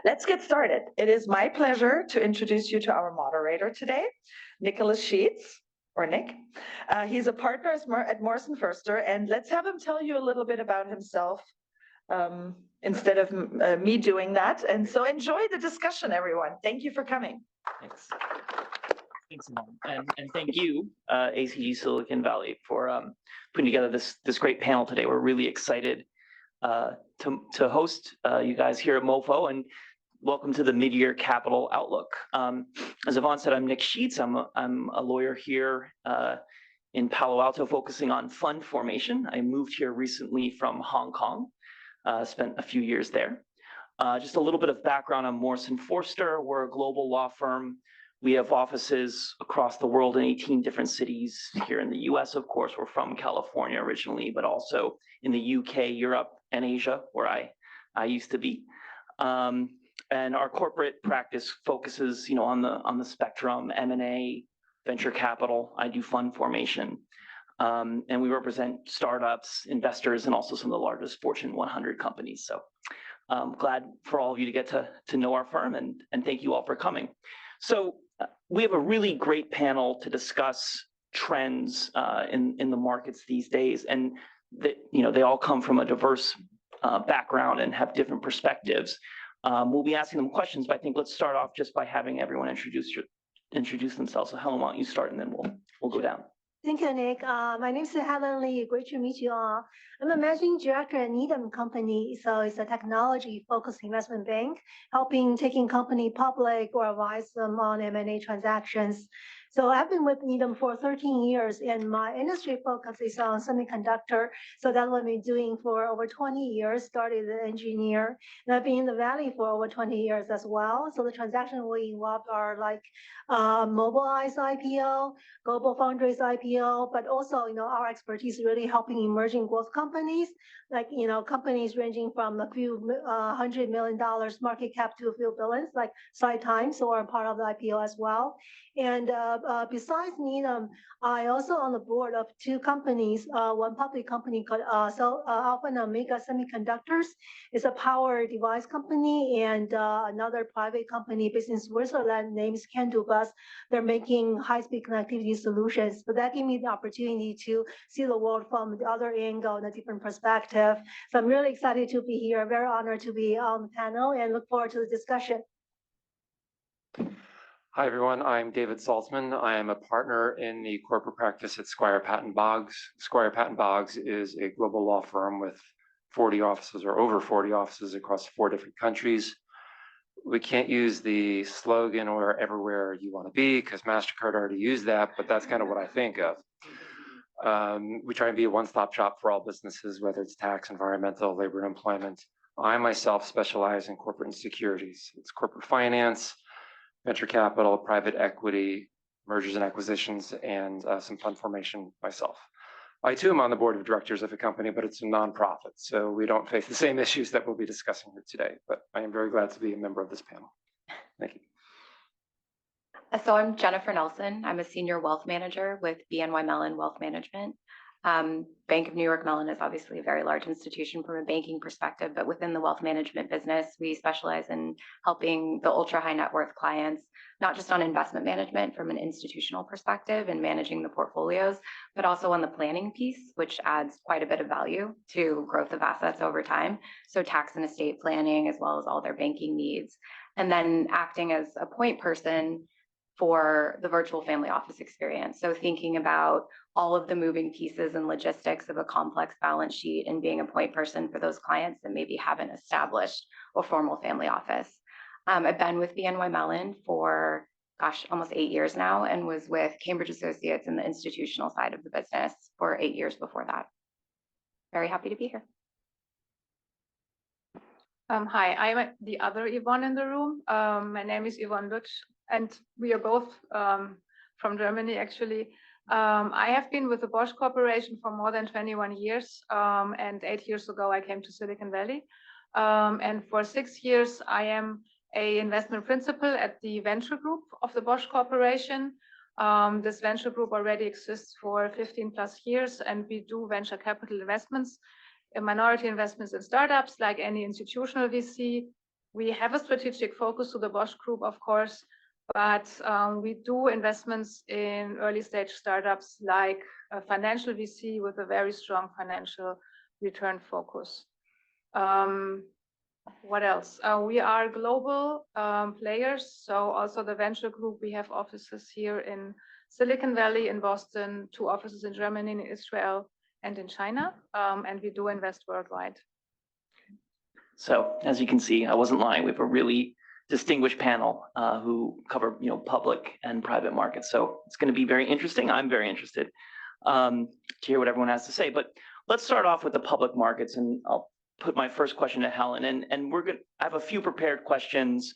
Let's get started. It is my pleasure to introduce you to our moderator today, Nicholas Sheets, or Nick. He's a partner at Morrison Foerster, and let's have him tell you a little bit about himself instead of me doing that. And so enjoy the discussion, everyone. Thank you for coming. Thanks. Thanks, Simone. And thank you, ACG Silicon Valley, for putting together this great panel today. We're really excited to host you guys here at MoFo, and welcome to the Mid-Year Capital Outlook. As Yvonne said, I'm Nick Sheets. I'm a lawyer here in Palo Alto, focusing on fund formation. I moved here recently from Hong Kong, spent a few years there. Just a little bit of background on Morrison Foerster. We're a global law firm. We have offices across the world in 18 different cities. Here in the US, of course, we're from California originally, but also in the UK, Europe, and Asia, where I used to be. And our corporate practice focuses, on the spectrum, M&A, venture capital. I do fund formation. And we represent startups, investors, and also some of the largest Fortune 100 companies. So I'm glad for all of you to get to know our firm, and thank you all for coming. So we have a really great panel to discuss trends in the markets these days, and they all come from a diverse background and have different perspectives. We'll be asking them questions, but I think let's start off just by having everyone introduce themselves. So Helen, why don't you start, and then we'll go down. Thank you, Nick. My name is Helen Lee. Great to meet you all. I'm a managing director at Needham Company. So it's a technology-focused investment bank, taking company public or advise them on M&A transactions. So I've been with Needham for 13 years, and my industry focus is on semiconductor. So that's what I've been doing for over 20 years, started as an engineer. And I've been in the Valley for over 20 years as well. So the transactions we involved are like Mobileye's IPO, Global Foundries IPO, but also, our expertise really helping emerging growth companies, like, companies ranging from a few $100 million market cap to a few billions, like SideTime, so we're part of the IPO as well. And besides Needham, I also on the board of two companies, one public company called Alpha and Omega Semiconductors. It's a power device company, and another private company based in Switzerland named Candubus. They're making high-speed connectivity solutions. So that gave me the opportunity to see the world from the other angle and a different perspective. So I'm really excited to be here, very honored to be on the panel, and look forward to the discussion. Hi, everyone. I'm David Saltzman. I am a partner in the corporate practice at Squire Patton Boggs. Squire Patton Boggs is a global law firm with 40 offices or over 40 offices across 4 different countries. We can't use the slogan or everywhere you want to be because MasterCard already used that, but that's kind of what I think of. We try and be a one-stop shop for all businesses, whether it's tax, environmental, labor, and employment. I myself specialize in corporate and securities. It's corporate finance, venture capital, private equity, mergers and acquisitions, and some fund formation myself. I too am on the board of directors of a company, but it's a nonprofit, so we don't face the same issues that we'll be discussing here today, but I am very glad to be a member of this panel. Thank you. So I'm Jennifer Nelson. I'm a senior wealth manager with BNY Mellon Wealth Management. Bank of New York Mellon is obviously a very large institution from a banking perspective, but within the wealth management business, we specialize in helping the ultra high net worth clients, not just on investment management from an institutional perspective and managing the portfolios, but also on the planning piece, which adds quite a bit of value to growth of assets over time. So tax and estate planning, as well as all their banking needs, and then acting as a point person for the virtual family office experience. So thinking about all of the moving pieces and logistics of a complex balance sheet and being a point person for those clients that maybe haven't established a formal family office. I've been with BNY Mellon for, almost 8 years now, and was with Cambridge Associates in the institutional side of the business for 8 years before that. Very happy to be here. Hi, I'm the other Yvonne in the room. My name is Yvonne Lutsch, and we are both from Germany, actually. I have been with the Bosch Corporation for more than 21 years, and 8 years ago I came to Silicon Valley. And for 6 years I am an investment principal at the venture group of the Bosch Corporation. This venture group already exists for 15 plus years, and we do venture capital investments, minority investments in startups like any institutional VC, We have a strategic focus to the Bosch Group, of course, but we do investments in early stage startups like a financial VC with a very strong financial return focus. What else? We are global players. So also the venture group, we have offices here in Silicon Valley, in Boston, 2 offices in Germany, in Israel, and in China. And we do invest worldwide. So as you can see, I wasn't lying. We have a really distinguished panel who cover public and private markets. So it's going to be very interesting. I'm very interested to hear what everyone has to say. But let's start off with the public markets, and I'll put my first question to Helen. And I have a few prepared questions,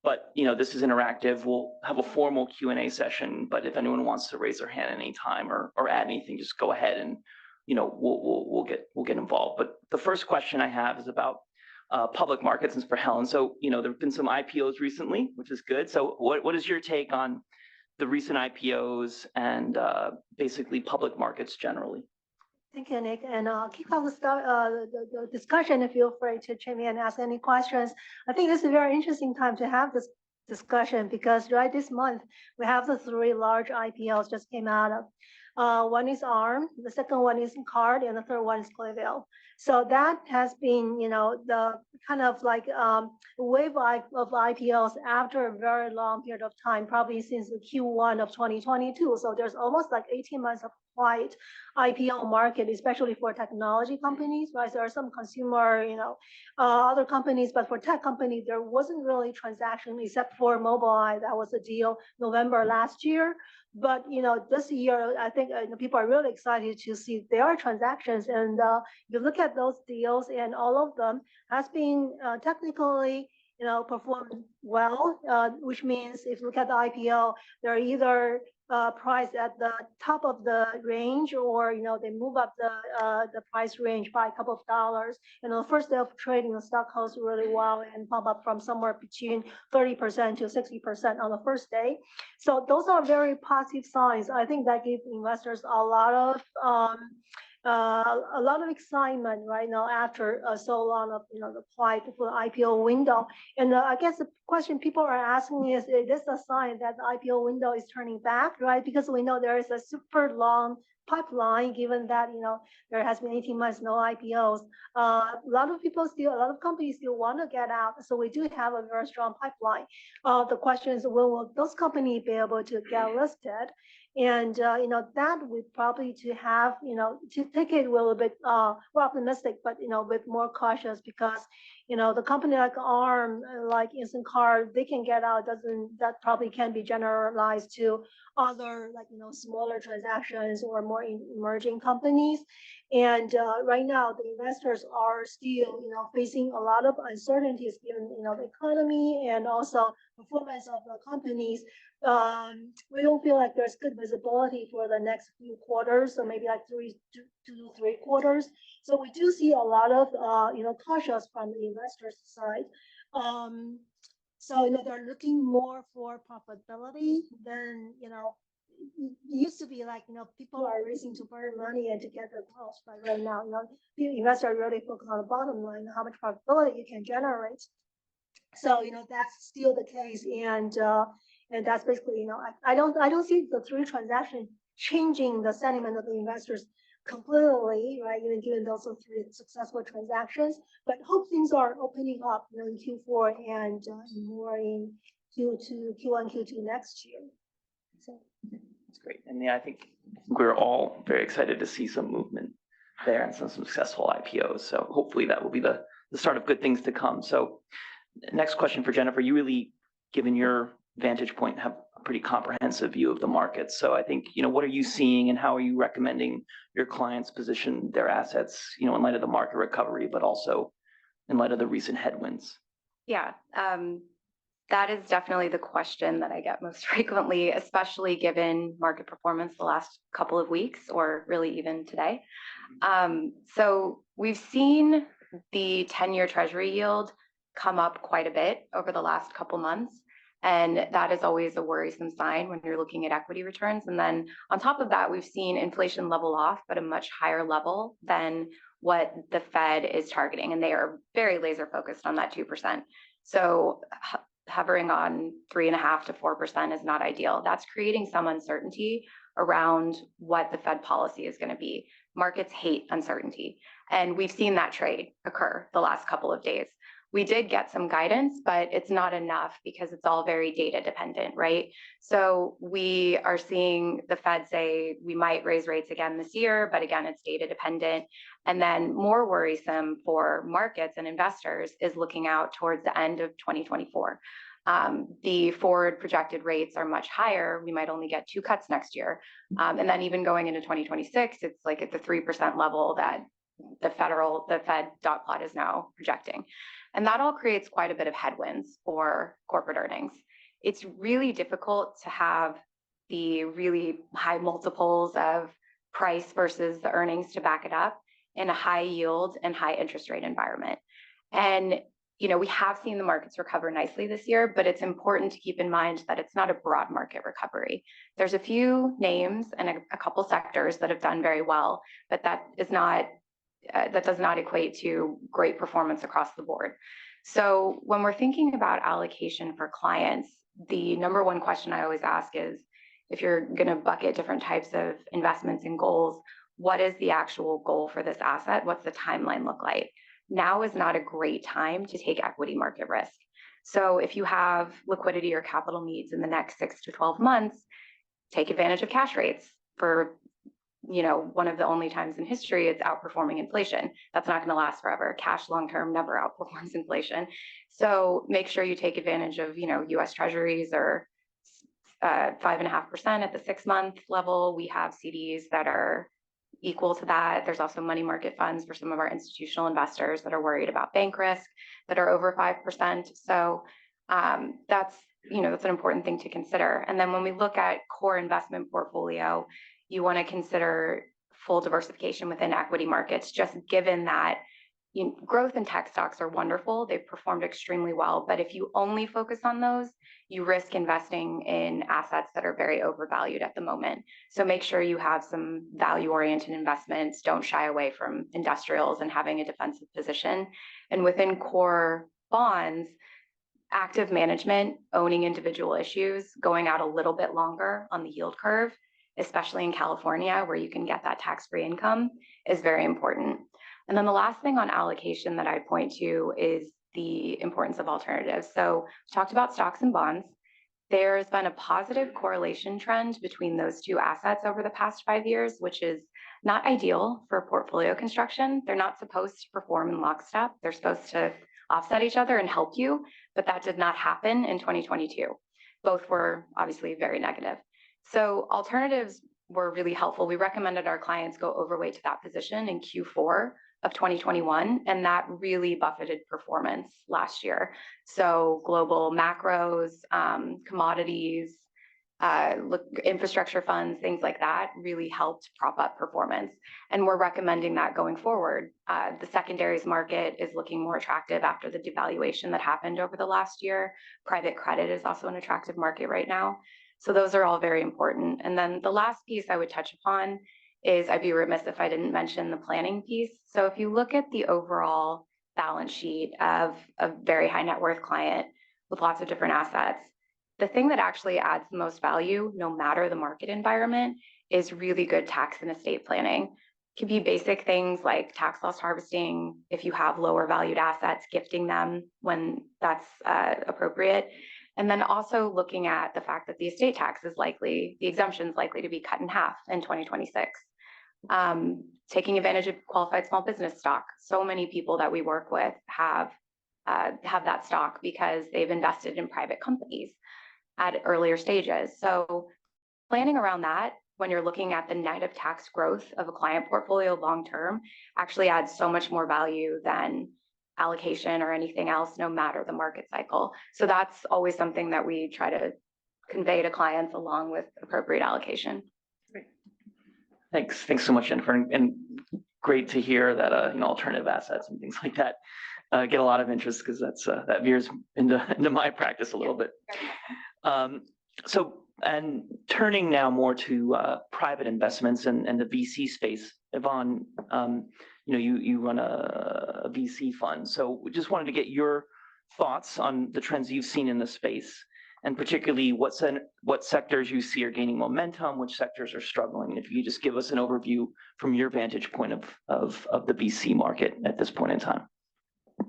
but this is interactive. We'll have a formal Q&A session. But if anyone wants to raise their hand at any time or add anything, just go ahead and we'll get involved. But the first question I have is about public markets, and for Helen. So, there have been some IPOs recently, which is good. So what is your take on the recent IPOs and basically public markets generally? Thank you, Nick. And kick off the discussion, and feel free to chime in and ask any questions. I think this is a very interesting time to have this discussion because right this month, we have the 3 large IPOs just came out of. One is ARM, the second one is Card, and the third one is Clayville. So that has been, the kind of like wave of IPOs after a very long period of time, probably since the Q1 of 2022. So there's almost like 18 months of quiet IPO market, especially for technology companies, right? There are some consumer, other companies, but for tech companies, there wasn't really transaction except for Mobileye. That was a deal November last year. But this year, I think people are really excited to see there are transactions, and you look at those deals, and all of them has been technically performed well, which means if you look at the IPO, they're either priced at the top of the range, or they move up the price range by a couple of dollars. The first day of trading, the stock goes really well and pump up from somewhere between 30% to 60% on the first day. So those are very positive signs. I think that gives investors a lot of excitement right now after so long of the quiet for the IPO window. And I guess the question people are asking is this a sign that the IPO window is turning back, right? Because we know there is a super long pipeline, given that there has been 18 months no IPOs. A lot of companies still want to get out, so we do have a very strong pipeline. The question is, will those companies be able to get listed? And that we probably to have to take it a little bit more optimistic, but with more cautious, because the company like ARM, like Instant Card, they can get out. That probably can be generalized to other smaller transactions or more emerging companies. And right now the investors are still facing a lot of uncertainties given the economy and also performance of the companies. We don't feel like there's good visibility for the next few quarters, so maybe like 2 to 3 quarters. So we do see a lot of cautious from the investors side. So they're looking more for profitability than it used to be like people are racing to burn money and to get the growth. But right now, investors are really focused on the bottom line, how much profitability you can generate. So that's still the case, and that's basically I don't see the 3 transactions changing the sentiment of the investors completely, right? Even given those 3 successful transactions, but hope things are opening up in Q4 and more in Q2, Q1, Q2 next year. So that's great, and yeah, I think we're all very excited to see some movement there and some successful IPOs. So hopefully that will be the start of good things to come. So next question for Jennifer. You really, given your vantage point, have a pretty comprehensive view of the market. So I think, what are you seeing and how are you recommending your clients position their assets, in light of the market recovery, but also in light of the recent headwinds? Yeah, that is definitely the question that I get most frequently, especially given market performance the last couple of weeks, or really even today. So we've seen the 10-year Treasury yield come up quite a bit over the last couple months. And that is always a worrisome sign when you're looking at equity returns. And then on top of that, we've seen inflation level off at a much higher level than what the Fed is targeting. And they are very laser focused on that 2%. So hovering on 3.5% to 4% is not ideal. That's creating some uncertainty around what the Fed policy is going to be. Markets hate uncertainty. And we've seen that trade occur the last couple of days. We did get some guidance, but it's not enough because it's all very data dependent, right? So we are seeing the Fed say we might raise rates again this year, but again, it's data dependent. And then more worrisome for markets and investors is looking out towards the end of 2024. The forward projected rates are much higher. We might only get 2 cuts next year. And then even going into 2026, it's like at the 3% level that the Fed dot plot is now projecting. And that all creates quite a bit of headwinds for corporate earnings. It's really difficult to have the really high multiples of price versus the earnings to back it up in a high yield and high interest rate environment. And we have seen the markets recover nicely this year, but it's important to keep in mind that it's not a broad market recovery. There's a few names and a couple sectors that have done very well, but that does not equate to great performance across the board. So when we're thinking about allocation for clients, the number one question I always ask is, if you're going to bucket different types of investments and goals, what is the actual goal for this asset? What's the timeline look like? Now is not a great time to take equity market risk. So if you have liquidity or capital needs in the next 6 to 12 months, take advantage of cash rates. For one of the only times in history it's outperforming inflation. That's not going to last forever. Cash long-term never outperforms inflation. So make sure you take advantage of, US Treasuries or 5.5% at the 6-month level. We have CDs that are equal to that. There's also money market funds for some of our institutional investors that are worried about bank risk that are over 5%. So that's an important thing to consider. And then when we look at core investment portfolio, you want to consider full diversification within equity markets, just given that growth and tech stocks are wonderful. They've performed extremely well. But if you only focus on those, you risk investing in assets that are very overvalued at the moment. So make sure you have some value-oriented investments. Don't shy away from industrials and having a defensive position. And within core bonds, active management, owning individual issues, going out a little bit longer on the yield curve, especially in California, where you can get that tax-free income, is very important. And then the last thing on allocation that I point to is the importance of alternatives. So we talked about stocks and bonds. There's been a positive correlation trend between those two assets over the past 5 years, which is not ideal for portfolio construction. They're not supposed to perform in lockstep. They're supposed to offset each other and help you, but that did not happen in 2022. Both were obviously very negative. So alternatives were really helpful. We recommended our clients go overweight to that position in Q4 of 2021, and that really buffeted performance last year. So global macros, commodities, infrastructure funds, things like that really helped prop up performance. And we're recommending that going forward. The secondaries market is looking more attractive after the devaluation that happened over the last year. Private credit is also an attractive market right now. So those are all very important. And then the last piece I would touch upon is, I'd be remiss if I didn't mention the planning piece. So if you look at the overall balance sheet of a very high net worth client with lots of different assets, the thing that actually adds the most value, no matter the market environment, is really good tax and estate planning. It can be basic things like tax loss harvesting, if you have lower valued assets, gifting them when that's appropriate. And then also looking at the fact that the estate tax is likely, the exemption is likely to be cut in half in 2026. Taking advantage of qualified small business stock. So many people that we work with have that stock because they've invested in private companies at earlier stages. So planning around that, when you're looking at the net of tax growth of a client portfolio long-term, actually adds so much more value than allocation or anything else, no matter the market cycle. So that's always something that we try to convey to clients along with appropriate allocation. Great. Thanks so much, Jennifer. And great to hear that alternative assets and things like that get a lot of interest, because that veers into my practice a little bit. So, and turning now more to private investments and the VC space, Yvonne, you run a VC fund. So we just wanted to get your thoughts on the trends you've seen in the space, and particularly what sectors you see are gaining momentum, which sectors are struggling. If you just give us an overview from your vantage point of the VC market at this point in time.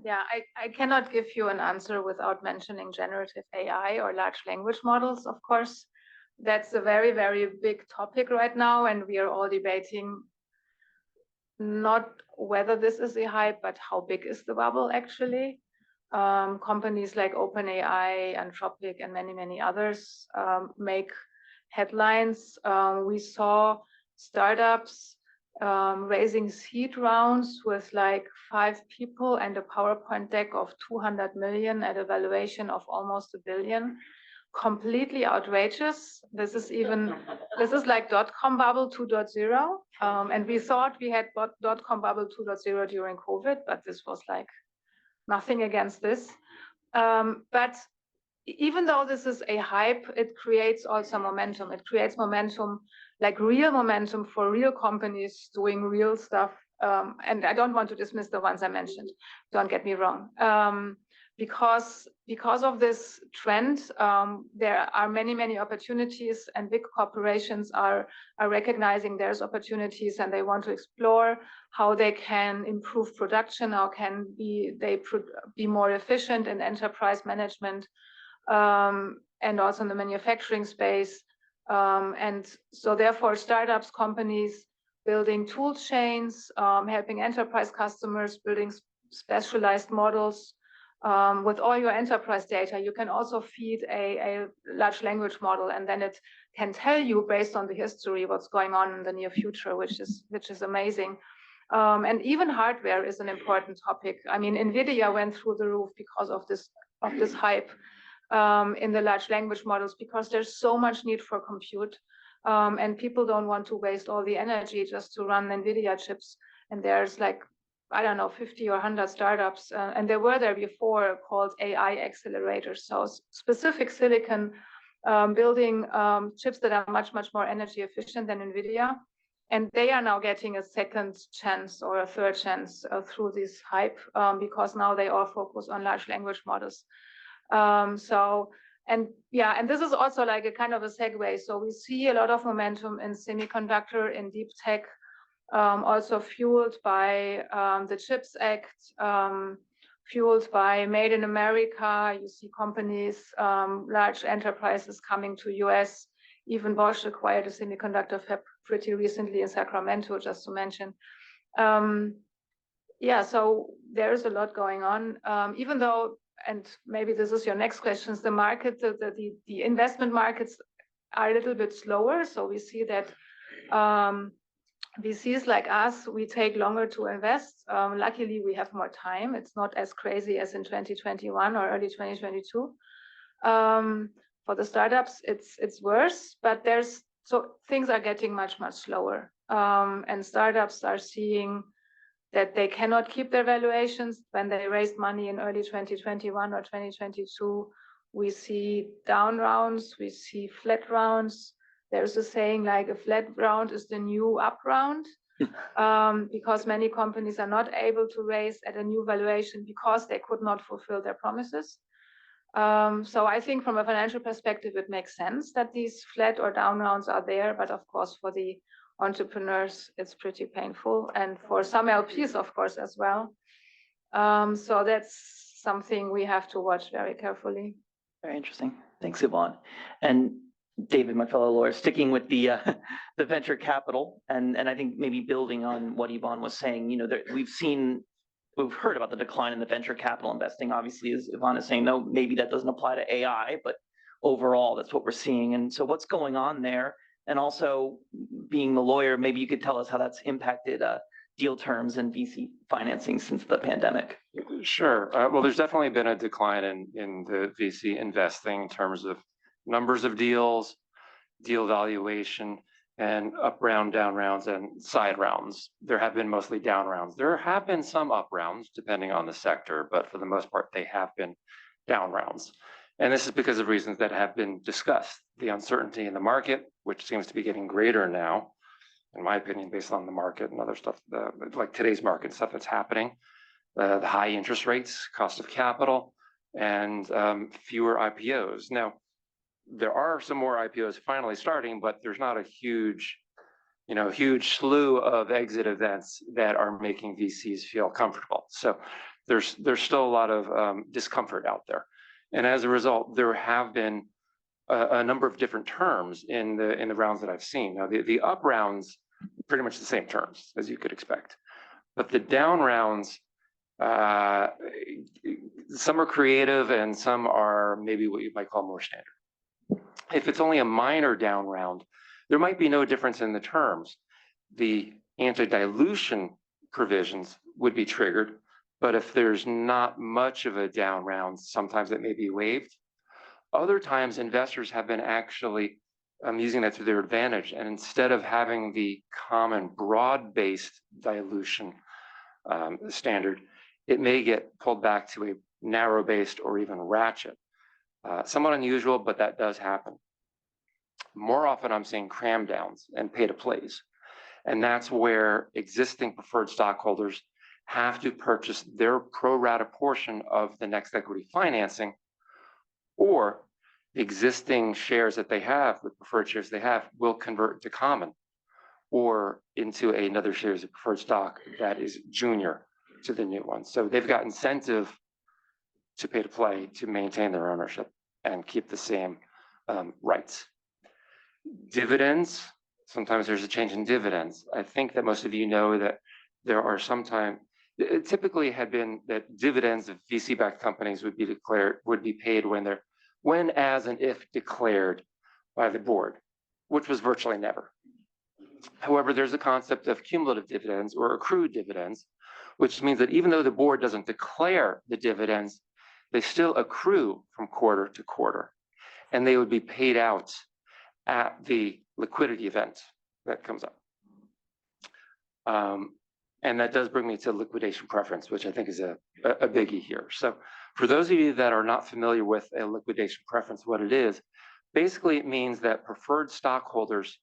Yeah, I cannot give you an answer without mentioning generative AI or large language models, of course. That's a very, very big topic right now, and we are all debating not whether this is a hype, but how big is the bubble actually. Companies like OpenAI, Anthropic, and many, many others make headlines. We saw startups raising seed rounds with like 5 people and a PowerPoint deck of 200 million at a valuation of almost $1 billion. Completely outrageous. This is like dot-com bubble 2.0. And we thought we had dot-com bubble 2.0 during COVID, but this was like nothing against this. But even though this is a hype, it creates also momentum. It creates momentum, like real momentum for real companies doing real stuff. And I don't want to dismiss the ones I mentioned, don't get me wrong. Because of this trend, there are many, many opportunities, and big corporations are recognizing there's opportunities, and they want to explore how they can improve production, how can they be more efficient in enterprise management, and also in the manufacturing space. And so therefore, startups, companies building tool chains, helping enterprise customers, building specialized models. With all your enterprise data, you can also feed a large language model, and then it can tell you based on the history what's going on in the near future, which is amazing. And even hardware is an important topic. I mean, NVIDIA went through the roof because of this hype in the large language models, because there's so much need for compute, and people don't want to waste all the energy just to run NVIDIA chips. And there's like, I don't know, 50 or 100 startups, and there were there before called AI accelerators. So specific silicon building chips that are much, much more energy efficient than NVIDIA. And they are now getting a second chance or a third chance through this hype, because now they all focus on large language models. And this is also like a kind of a segue. So we see a lot of momentum in semiconductor, in deep tech, also fueled by the CHIPS Act, fueled by Made in America. You see companies, large enterprises coming to US. Even Bosch acquired a semiconductor fab pretty recently in Sacramento, just to mention. So there's a lot going on, even though, and maybe this is your next question, the market, the investment markets are a little bit slower. So we see that VCs like us, we take longer to invest. Luckily, we have more time. It's not as crazy as in 2021 or early 2022. For the startups, it's worse, but things are getting much, much slower. And startups are seeing that they cannot keep their valuations. When they raised money in early 2021 or 2022, we see down rounds, we see flat rounds. There's a saying like a flat round is the new up round, because many companies are not able to raise at a new valuation because they could not fulfill their promises. So I think from a financial perspective, it makes sense that these flat or down rounds are there. But of course, for the entrepreneurs, it's pretty painful. And for some LPs, of course, as well. So that's something we have to watch very carefully. Very interesting. Thanks, Yvonne. And David, my fellow lawyer, sticking with the venture capital, and I think maybe building on what Yvonne was saying, we've heard about the decline in the venture capital investing. Obviously, as Yvonne is saying, no, maybe that doesn't apply to AI, but overall, that's what we're seeing. And so what's going on there? And also, being the lawyer, maybe you could tell us how that's impacted deal terms and VC financing since the pandemic. Sure. Well, there's definitely been a decline in the VC investing in terms of numbers of deals, deal valuation, and up round, down rounds, and side rounds. There have been mostly down rounds. There have been some up rounds, depending on the sector, but for the most part, they have been down rounds. And this is because of reasons that have been discussed. The uncertainty in the market, which seems to be getting greater now, in my opinion, based on the market and other stuff, like today's market stuff that's happening, the high interest rates, cost of capital, and fewer IPOs. Now, there are some more IPOs finally starting, but there's not a huge slew of exit events that are making VCs feel comfortable. So there's still a lot of discomfort out there. And as a result, there have been a number of different terms in the rounds that I've seen. Now, the up rounds, pretty much the same terms as you could expect. But the down rounds, some are creative and some are maybe what you might call more standard. If it's only a minor down round, there might be no difference in the terms. The anti-dilution provisions would be triggered, but if there's not much of a down round, sometimes it may be waived. Other times, investors have been actually using that to their advantage, and instead of having the common broad-based dilution standard, it may get pulled back to a narrow-based or even ratchet. Somewhat unusual, but that does happen. More often, I'm seeing cram downs and pay to plays. And that's where existing preferred stockholders have to purchase their pro rata portion of the next equity financing, or the existing shares that they have, the preferred shares they have, will convert to common or into another shares of preferred stock that is junior to the new one. So they've got incentive to pay to play to maintain their ownership and keep the same rights. Dividends, sometimes there's a change in dividends. I think that most of you know that there are sometimes, it typically had been that dividends of VC-backed companies would be paid when, as, and if declared by the board, which was virtually never. However, there's a concept of cumulative dividends or accrued dividends, which means that even though the board doesn't declare the dividends, they still accrue from quarter to quarter, and they would be paid out at the liquidity event that comes up. And that does bring me to liquidation preference, which I think is a biggie here. So for those of you that are not familiar with a liquidation preference, what it is, basically it means that preferred stockholders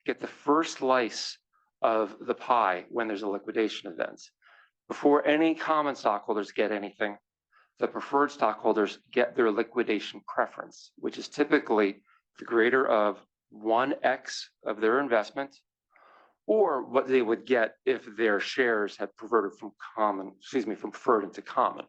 get the first slice of the pie when there's a liquidation event. Before any common stockholders get anything, the preferred stockholders get their liquidation preference, which is typically the greater of 1x of their investment, or what they would get if their shares had converted from preferred into common.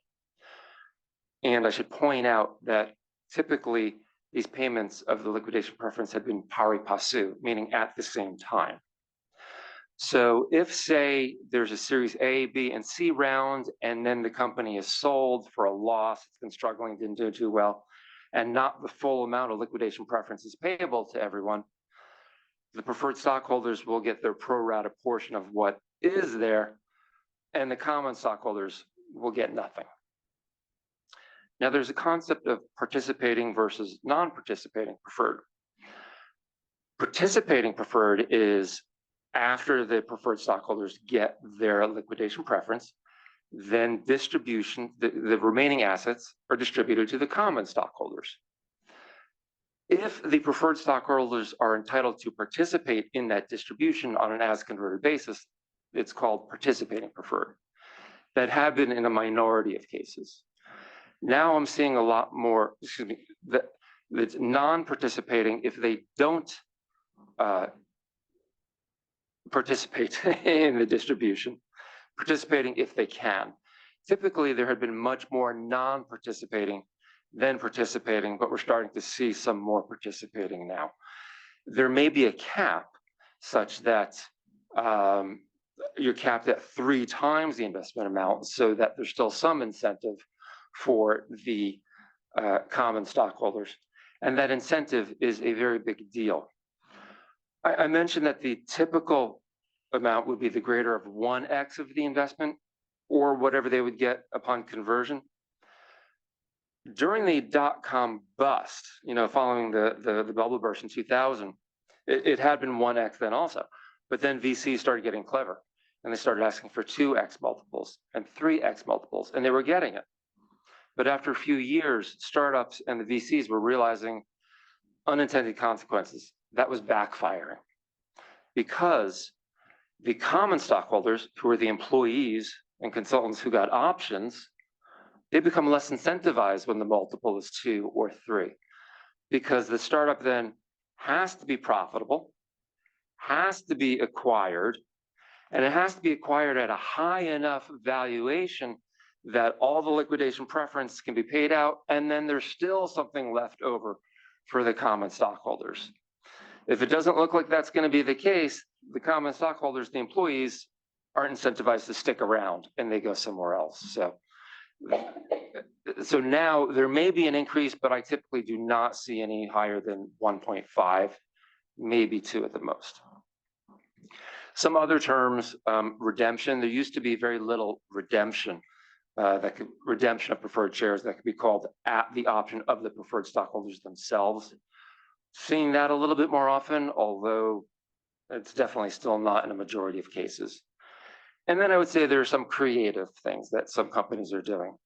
And I should point out that typically these payments of the liquidation preference have been pari passu, meaning at the same time. So if, say, there's a Series A, B, and C round, and then the company is sold for a loss, it's been struggling, didn't do too well, and not the full amount of liquidation preference is payable to everyone, the preferred stockholders will get their pro rata portion of what is there, and the common stockholders will get nothing. Now, there's a concept of participating versus non-participating preferred. Participating preferred is after the preferred stockholders get their liquidation preference, then distribution, the remaining assets are distributed to the common stockholders. If the preferred stockholders are entitled to participate in that distribution on an as-converted basis, it's called participating preferred. That have been in a minority of cases. Now I'm seeing a lot more, that's non-participating if they don't participate in the distribution, participating if they can. Typically, there had been much more non-participating than participating, but we're starting to see some more participating now. There may be a cap such that you're capped at 3 times the investment amount, so that there's still some incentive for the common stockholders. And that incentive is a very big deal. I mentioned that the typical amount would be the greater of 1x of the investment, or whatever they would get upon conversion. During the dot-com bust, following the bubble burst in 2000, it had been 1x then also. But then VCs started getting clever, and they started asking for 2x multiples and 3x multiples, and they were getting it. But after a few years, startups and the VCs were realizing unintended consequences. That was backfiring, because the common stockholders, who were the employees and consultants who got options, they become less incentivized when the multiple is 2 or 3, because the startup then has to be profitable, has to be acquired, and it has to be acquired at a high enough valuation that all the liquidation preference can be paid out, and then there's still something left over for the common stockholders. If it doesn't look like that's going to be the case, the common stockholders, the employees, aren't incentivized to stick around and they go somewhere else. So now there may be an increase, but I typically do not see any higher than 1.5, maybe 2 at the most. Some other terms, redemption. There used to be very little redemption. Redemption of preferred shares that could be called at the option of the preferred stockholders themselves. Seeing that a little bit more often, although it's definitely still not in a majority of cases. And then I would say there are some creative things that some companies are doing.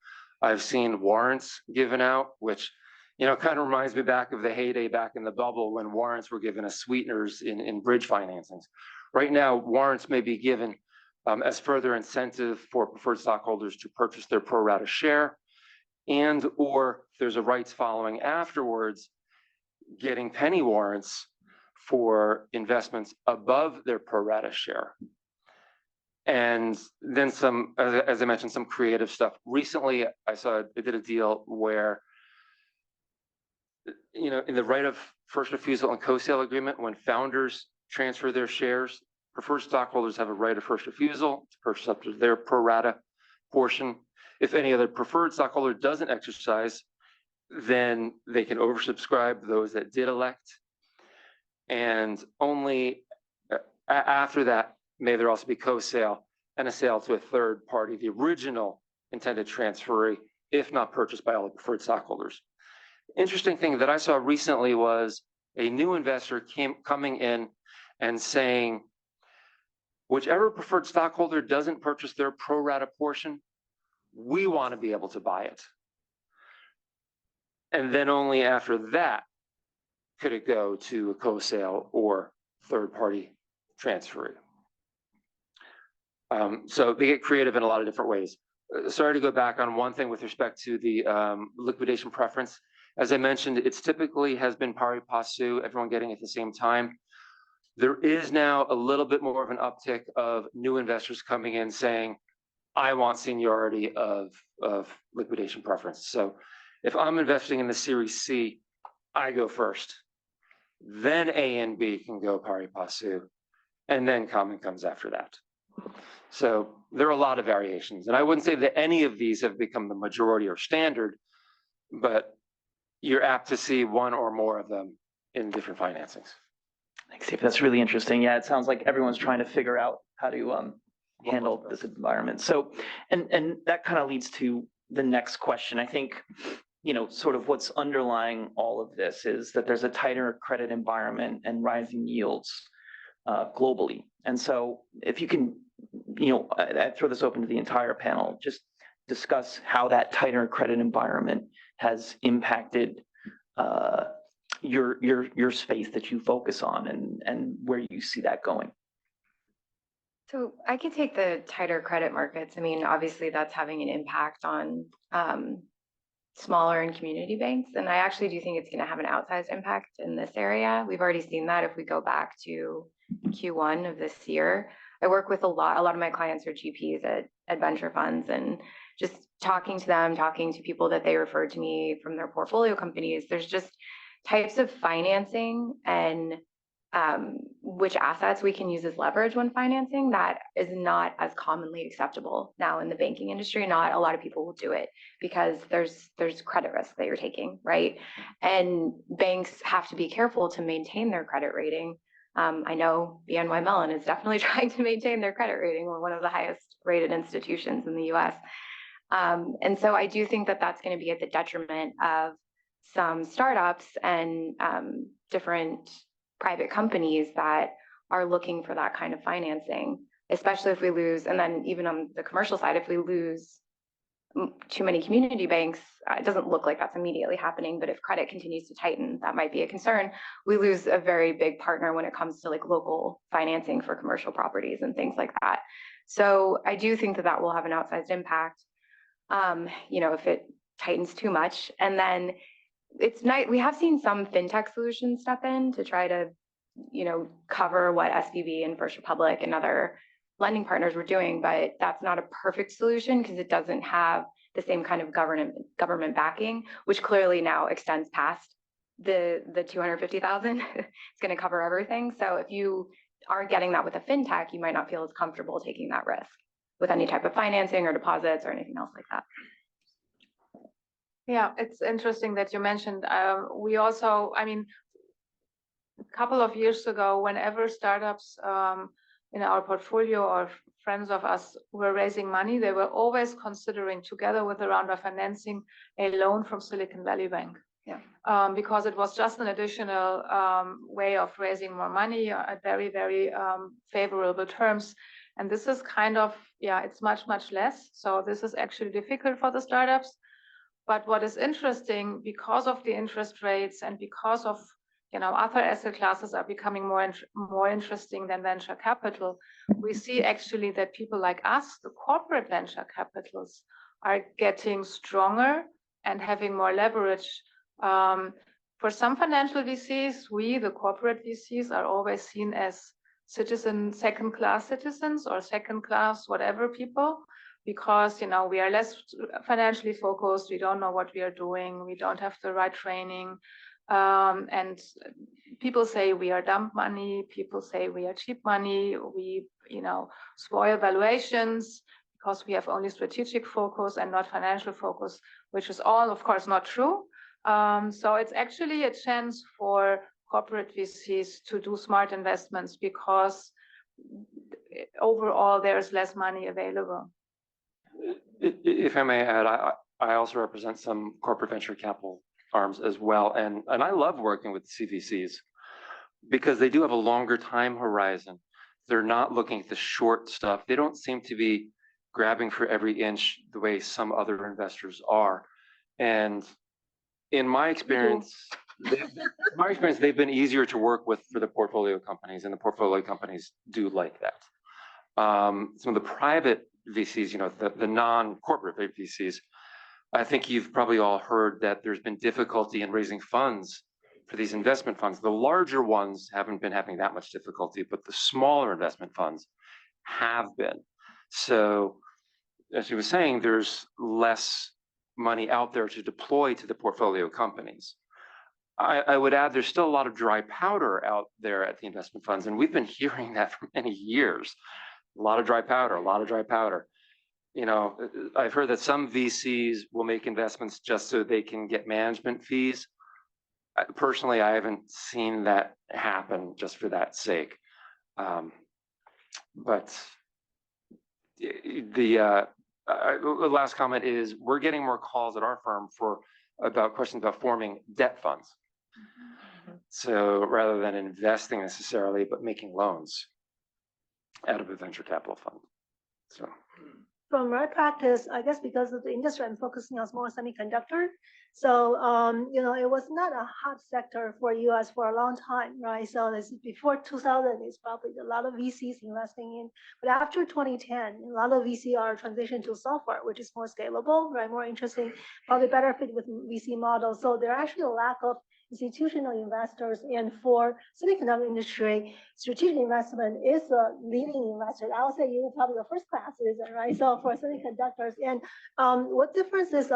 I've seen warrants given out, which, you know, kind of reminds me back of the heyday back in the bubble when warrants were given as sweeteners in bridge financings. Right now, warrants may be given as further incentive for preferred stockholders to purchase their pro rata share, and or if there's a rights following afterwards, getting penny warrants for investments above their pro rata share. And then some, as I mentioned, some creative stuff. Recently, I did a deal where, you know, in the right of first refusal and co-sale agreement, when founders transfer their shares, preferred stockholders have a right of first refusal to purchase up to their pro rata portion. If any other preferred stockholder doesn't exercise, then they can oversubscribe those that did elect. And only after that, may there also be co-sale and a sale to a third party, the original intended transferee, if not purchased by all the preferred stockholders. Interesting thing that I saw recently was a new investor coming in and saying, whichever preferred stockholder doesn't purchase their pro rata portion, we want to be able to buy it. And then only after that could it go to a co-sale or third-party transferee. So they get creative in a lot of different ways. Sorry to go back on one thing with respect to the liquidation preference. As I mentioned, it's typically has been pari passu, everyone getting it at the same time. There is now a little bit more of an uptick of new investors coming in saying, I want seniority of liquidation preference. So if I'm investing in the Series C, I go first. Then A and B can go pari passu, and then common comes after that. So there are a lot of variations. And I wouldn't say that any of these have become the majority or standard, but you're apt to see one or more of them in different financings. Thanks, Steve. That's really interesting. Yeah, it sounds like everyone's trying to figure out how to handle this environment. So, and that kind of leads to the next question. I think, you know, sort of what's underlying all of this is that there's a tighter credit environment and rising yields globally. And so if you can, you know, I throw this open to the entire panel, just discuss how that tighter credit environment has impacted your space that you focus on and where you see that going. So I could take the tighter credit markets. I mean, obviously that's having an impact on smaller and community banks. And I actually do think it's going to have an outsized impact in this area. We've already seen that if we go back to Q1 of this year. I work with a lot of my clients are GPs at venture funds, and just talking to them, talking to people that they refer to me from their portfolio companies, there's just types of financing and which assets we can use as leverage when financing that is not as commonly acceptable now in the banking industry. Not a lot of people will do it because there's credit risk that you're taking, right? And banks have to be careful to maintain their credit rating. I know BNY Mellon is definitely trying to maintain their credit rating. We're one of the highest rated institutions in the US. And so I do think that that's going to be at the detriment of some startups and different private companies that are looking for that kind of financing, especially if we lose, and then even on the commercial side, if we lose too many community banks, it doesn't look like that's immediately happening, but if credit continues to tighten, that might be a concern. We lose a very big partner when it comes to like local financing for commercial properties and things like that. So I do think that that will have an outsized impact. if it tightens too much. And then it's nice. We have seen some fintech solutions step in to try to, cover what SVB and First Republic and other lending partners were doing, but that's not a perfect solution because it doesn't have the same kind of government backing, which clearly now extends past the 250,000. It's going to cover everything. So if you aren't getting that with a fintech, you might not feel as comfortable taking that risk with any type of financing or deposits or anything else like that. Yeah, it's interesting that you mentioned. We also, a couple of years ago, whenever startups in our portfolio or friends of us were raising money, they were always considering, together with a round of financing, a loan from Silicon Valley Bank. Yeah. Because it was just an additional way of raising more money at very, very favorable terms. And this is kind of, it's much, much less. So this is actually difficult for the startups. But what is interesting, because of the interest rates and because of other asset classes are becoming more interesting than venture capital, we see actually that people like us, the corporate venture capitals, are getting stronger and having more leverage. For some financial VCs, we, the corporate VCs, are always seen as second-class citizens or second-class whatever people, because we are less financially focused, we don't know what we are doing, we don't have the right training. And people say we are dump money, people say we are cheap money, we spoil valuations because we have only strategic focus and not financial focus, which is all, of course, not true. So it's actually a chance for corporate VCs to do smart investments because overall there's less money available. If I may add, I also represent some corporate venture capital arms as well. And I love working with CVCs because they do have a longer time horizon. They're not looking at the short stuff. They don't seem to be grabbing for every inch the way some other investors are. And in my experience, they've been easier to work with for the portfolio companies, and the portfolio companies do like that. Some of the private VCs, the non-corporate VCs, I think you've probably all heard that there's been difficulty in raising funds for these investment funds. The larger ones haven't been having that much difficulty, but the smaller investment funds have been. So, as you were saying, there's less money out there to deploy to the portfolio companies. I would add there's still a lot of dry powder out there at the investment funds, and we've been hearing that for many years. A lot of dry powder, a lot of dry powder. I've heard that some VCs will make investments just so they can get management fees. Personally, I haven't seen that happen just for that sake. But the last comment is we're getting more calls at our firm about questions about forming debt funds. So rather than investing necessarily, but making loans out of a venture capital fund. So. From my practice, I guess because of the industry, I'm focusing on more semiconductor. So, it was not a hot sector for US for a long time, right? So this before 2000, it's probably a lot of VCs investing in. But after 2010, a lot of VC are transitioned to software, which is more scalable, right? More interesting, probably better fit with VC models. So there are actually a lack of institutional investors, and for semiconductor industry, strategic investment is a leading investor. I would say you're probably the first class citizen, right? So for semiconductors, and what difference is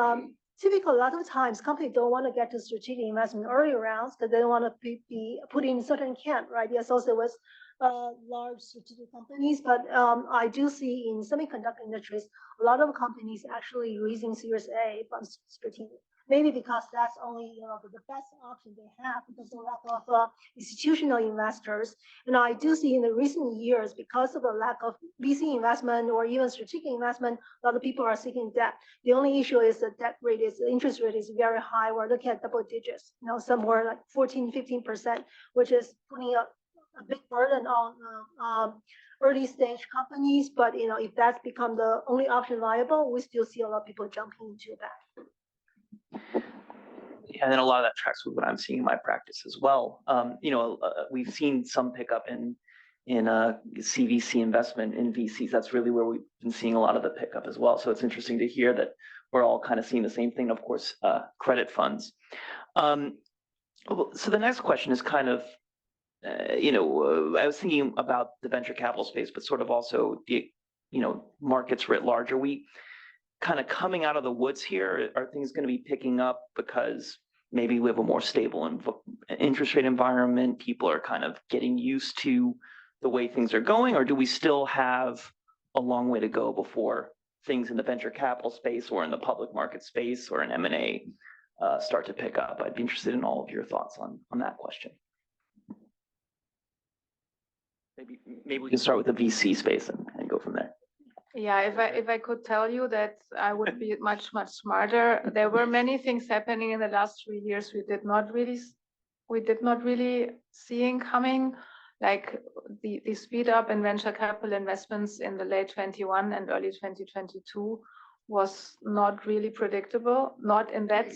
typically a lot of times companies don't want to get to strategic investment early rounds because they don't want to be put in certain camp, right? Be associated with large strategic companies, but I do see in semiconductor industries a lot of companies actually raising Series A from strategic. Maybe because that's only the best option they have because of the lack of institutional investors. And I do see in the recent years, because of the lack of VC investment or even strategic investment, a lot of people are seeking debt. The only issue is the interest rate is very high. We're looking at double digits, somewhere like 14, 15%, which is putting a big burden on early stage companies. But if that's become the only option viable, we still see a lot of people jumping into that. And then a lot of that tracks with what I'm seeing in my practice as well. We've seen some pickup in CVC investment in VCs. That's really where we've been seeing a lot of the pickup as well. So it's interesting to hear that we're all kind of seeing the same thing, of course, credit funds. So the next question is kind of, I was thinking about the venture capital space, but sort of also the, markets writ large. Are we kind of coming out of the woods here? Are things going to be picking up because maybe we have a more stable interest rate environment? People are kind of getting used to the way things are going, or do we still have a long way to go before things in the venture capital space or in the public market space or in M&A start to pick up? I'd be interested in all of your thoughts on that question. Maybe we can start with the VC space and go from there. Yeah, if I could tell you that I would be much smarter. There were many things happening in the last 3 years we did not really seeing coming, like the speed up in venture capital investments in the late 21 and early 2022 was not really predictable, not in that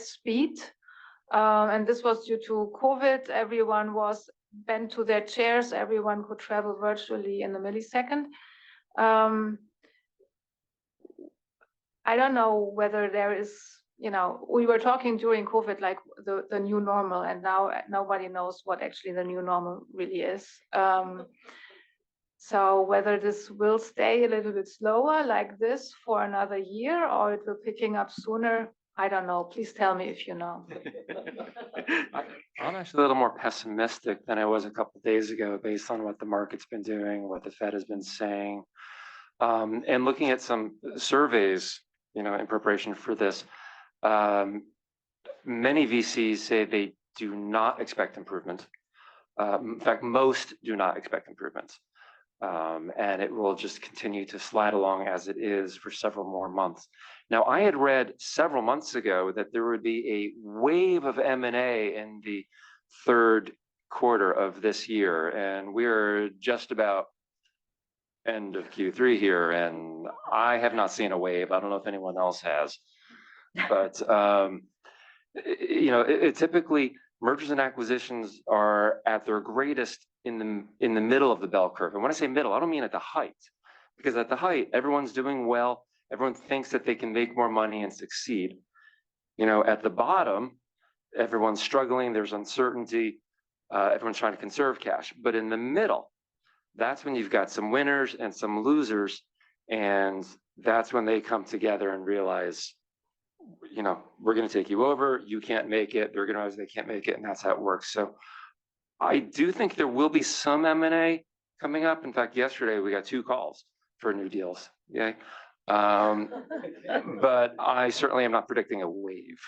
speed. And this was due to COVID. Everyone was bent to their chairs. Everyone could travel virtually in a millisecond. I don't know whether there is, we were talking during COVID, like the new normal, and now nobody knows what actually the new normal really is. So whether this will stay a little bit slower like this for another year, or it will picking up sooner, I don't know. Please tell me if you know. I'm actually a little more pessimistic than I was a couple of days ago, based on what the market's been doing, what the Fed has been saying, and looking at some surveys, in preparation for this. Many VCs say they do not expect improvement. In fact, most do not expect improvement. And it will just continue to slide along as it is for several more months. Now, I had read several months ago that there would be a wave of M&A in the third quarter of this year, and we're just about end of Q3 here, and I have not seen a wave. I don't know if anyone else has, but typically mergers and acquisitions are at their greatest in the middle of the bell curve. And when I say middle, I don't mean at the height, because at the height, everyone's doing well. Everyone thinks that they can make more money and succeed. At the bottom, everyone's struggling. There's uncertainty. Everyone's trying to conserve cash. But in the middle, that's when you've got some winners and some losers. And that's when they come together and realize, we're going to take you over. You can't make it. They're going to realize they can't make it. And that's how it works. So I do think there will be some M&A coming up. In fact, yesterday we got 2 calls for new deals. Yay. But I certainly am not predicting a wave.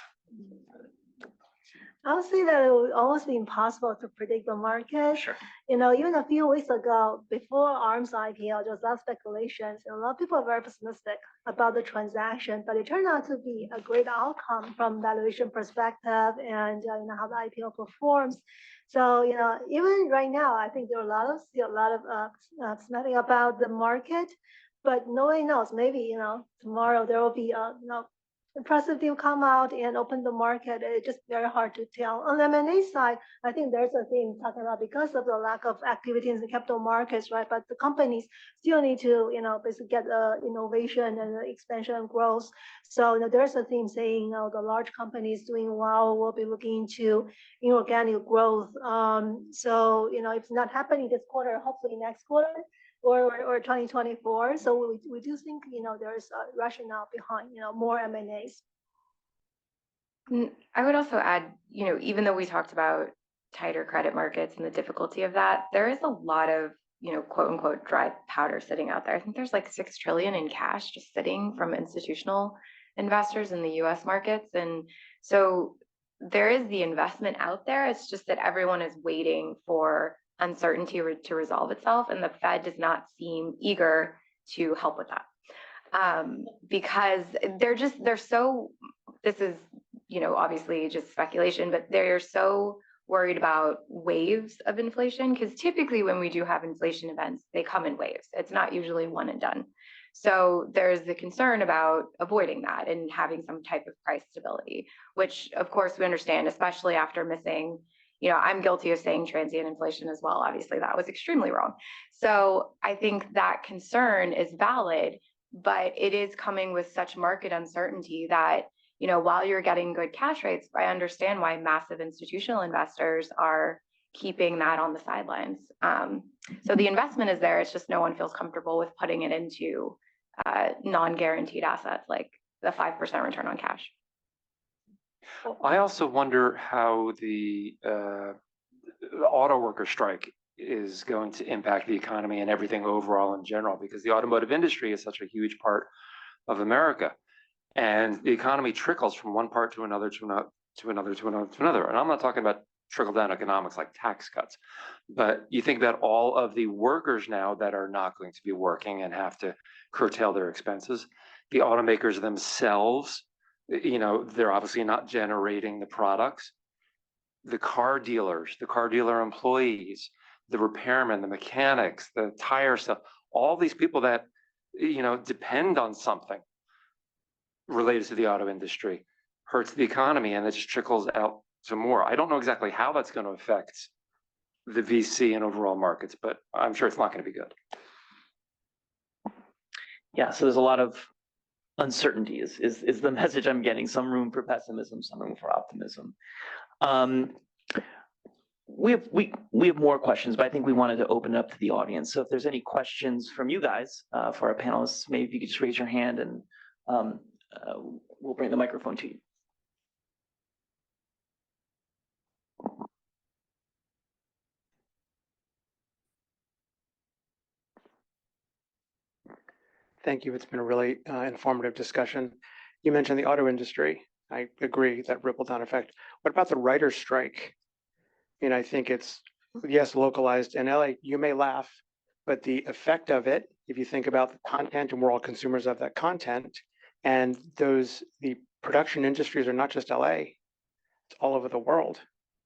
I would say that it would almost be impossible to predict the market. Sure. Even a few weeks ago, before ARM's IPO, there was a lot of speculations, and a lot of people are very pessimistic about the transaction, but it turned out to be a great outcome from valuation perspective and how the IPO performs. So even right now, I think there are a lot of pessimistic about the market, but nobody knows. Maybe tomorrow there will be impressive deal come out and open the market. It's just very hard to tell. On the M&A side, I think there's a thing talking about because of the lack of activity in the capital markets, right? But the companies still need to, basically get innovation and expansion and growth. So there's a theme saying, the large companies doing well will be looking to inorganic growth. So if it's not happening this quarter, hopefully next quarter. Or 2024. So we do think, there's a rationale behind, more M&As. I would also add, even though we talked about tighter credit markets and the difficulty of that, there is a lot of, quote unquote, dry powder sitting out there. I think there's like 6 trillion in cash just sitting from institutional investors in the US markets. And so there is the investment out there. It's just that everyone is waiting for uncertainty to resolve itself, and the Fed does not seem eager to help with that, because they're so, this is obviously just speculation, but they're so worried about waves of inflation, because typically when we do have inflation events, they come in waves. It's not usually one and done. So there's the concern about avoiding that and having some type of price stability, which of course we understand, especially after missing, I'm guilty of saying transient inflation as well. Obviously, that was extremely wrong. So I think that concern is valid, but it is coming with such market uncertainty that, you know, while you're getting good cash rates, I understand why massive institutional investors are keeping that on the sidelines. So the investment is there. It's just no one feels comfortable with putting it into non-guaranteed assets like the 5% return on cash. I also wonder how the auto worker strike is going to impact the economy and everything overall in general, because the automotive industry is such a huge part of America, and the economy trickles from one part to another, to another, to another, to another, to another. And I'm not talking about trickle down economics like tax cuts, but you think about all of the workers now that are not going to be working and have to curtail their expenses. The automakers themselves, you know, they're obviously not generating the products. The car dealers, the car dealer employees, the repairmen, the mechanics, the tire stuff, all these people that, you know, depend on something related to the auto industry hurts the economy, and it just trickles out to more. I don't know exactly how that's going to affect the VC and overall markets, but I'm sure it's not going to be good. Yeah, so there's a lot of uncertainty is the message I'm getting. Some room for pessimism, some room for optimism. We have more questions, but I think we wanted to open it up to the audience. So if there's any questions from you guys for our panelists, maybe if you could just raise your hand and we'll bring the microphone to you. Thank you. It's been a really informative discussion. You mentioned the auto industry. I agree, that ripple down effect. What about the writer's strike? I mean, I think it's, yes, localized in LA. You may laugh, but the effect of it, if you think about the content, and we're all consumers of that content, and the production industries are not just LA, it's all over the world.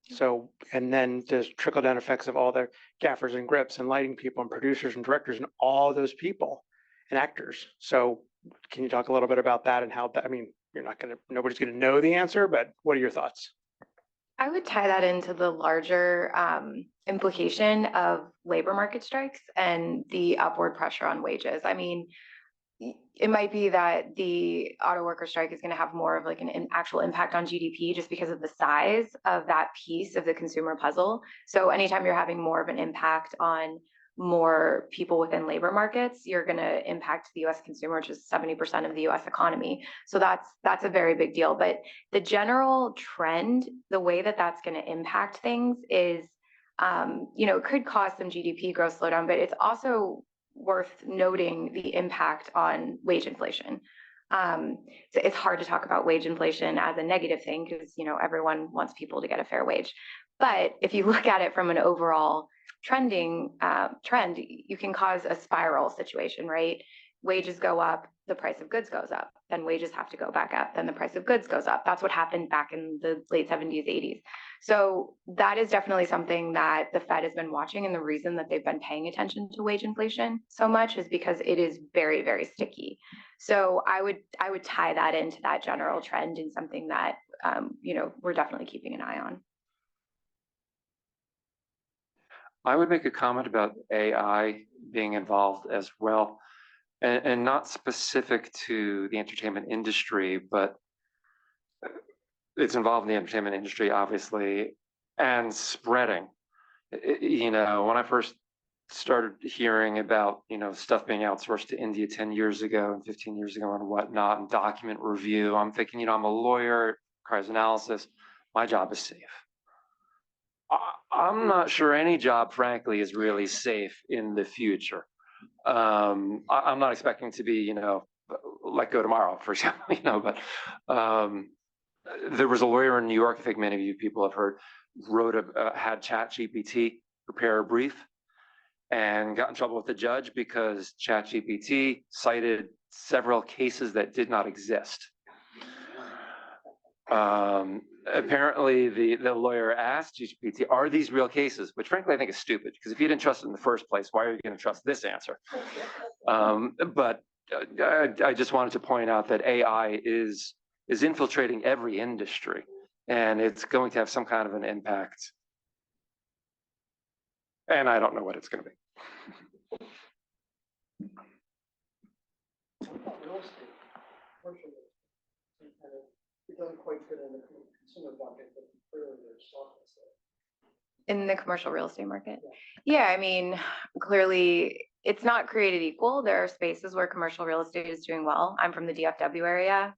So, and then there's trickle down effects of all the gaffers and grips and lighting people and producers and directors and all those people and actors. So can you talk a little bit about that and how that, I mean, nobody's gonna know the answer, but what are your thoughts? I would tie that into the larger implication of labor market strikes and the upward pressure on wages. I mean, it might be that the auto worker strike is going to have more of like an actual impact on GDP just because of the size of that piece of the consumer puzzle. So anytime you're having more of an impact on more people within labor markets, you're going to impact the US consumer, which is 70% of the US economy. So that's a very big deal. But the general trend, the way that that's going to impact things is, you know, it could cause some GDP growth slowdown, but it's also worth noting the impact on wage inflation. So it's hard to talk about wage inflation as a negative thing because, you know, everyone wants people to get a fair wage. But if you look at it from an overall trend, you can cause a spiral situation, right? Wages go up, the price of goods goes up, then wages have to go back up, then the price of goods goes up. That's what happened back in the late 70s, 80s. So that is definitely something that the Fed has been watching. And the reason that they've been paying attention to wage inflation so much is because it is very, very sticky. So I would tie that into that general trend and something that, you know, we're definitely keeping an eye on. I would make a comment about AI being involved as well, and not specific to the entertainment industry, but it's involved in the entertainment industry, obviously, and spreading. You know, when I first started hearing about, you know, stuff being outsourced to India 10 years ago and 15 years ago and whatnot, and document review, I'm thinking, you know, I'm a lawyer, requires analysis, my job is safe. I'm not sure any job, frankly, is really safe in the future. I'm not expecting to be, you know, let go tomorrow, for example, you know, but there was a lawyer in New York, I think many of you people have heard, had ChatGPT prepare a brief and got in trouble with the judge because ChatGPT cited several cases that did not exist. Apparently the lawyer asked GPT, are these real cases? Which frankly, I think is stupid, because if you didn't trust it in the first place, why are you going to trust this answer? But I just wanted to point out that AI is infiltrating every industry, and it's going to have some kind of an impact. And I don't know what it's going to be. Real estate, commercial real estate, kind of, it doesn't quite fit in the consumer bucket, but clearly there's softness there. In the commercial real estate market? Yeah, I mean, clearly it's not created equal. There are spaces where commercial real estate is doing well. I'm from the DFW area.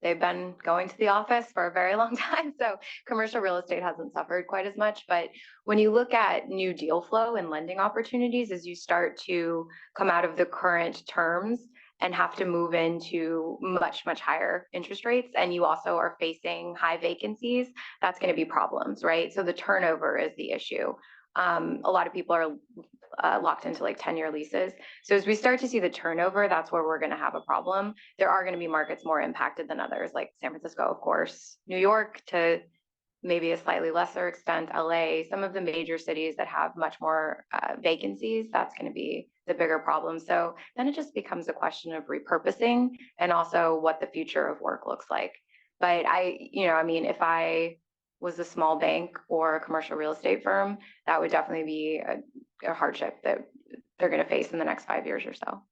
They've been going to the office for a very long time, so commercial real estate hasn't suffered quite as much. But when you look at new deal flow and lending opportunities, as you start to come out of the current terms and have to move into much, much higher interest rates, and you also are facing high vacancies, that's going to be problems, right? So the turnover is the issue. A lot of people are locked into like 10-year leases. So as we start to see the turnover, that's where we're going to have a problem. There are going to be markets more impacted than others, like San Francisco, of course, New York to maybe a slightly lesser extent, LA, some of the major cities that have much more vacancies, that's going to be the bigger problem. So then it just becomes a question of repurposing and also what the future of work looks like. But I mean, if I was a small bank or a commercial real estate firm, that would definitely be a hardship that they're going to face in the next 5 years or so.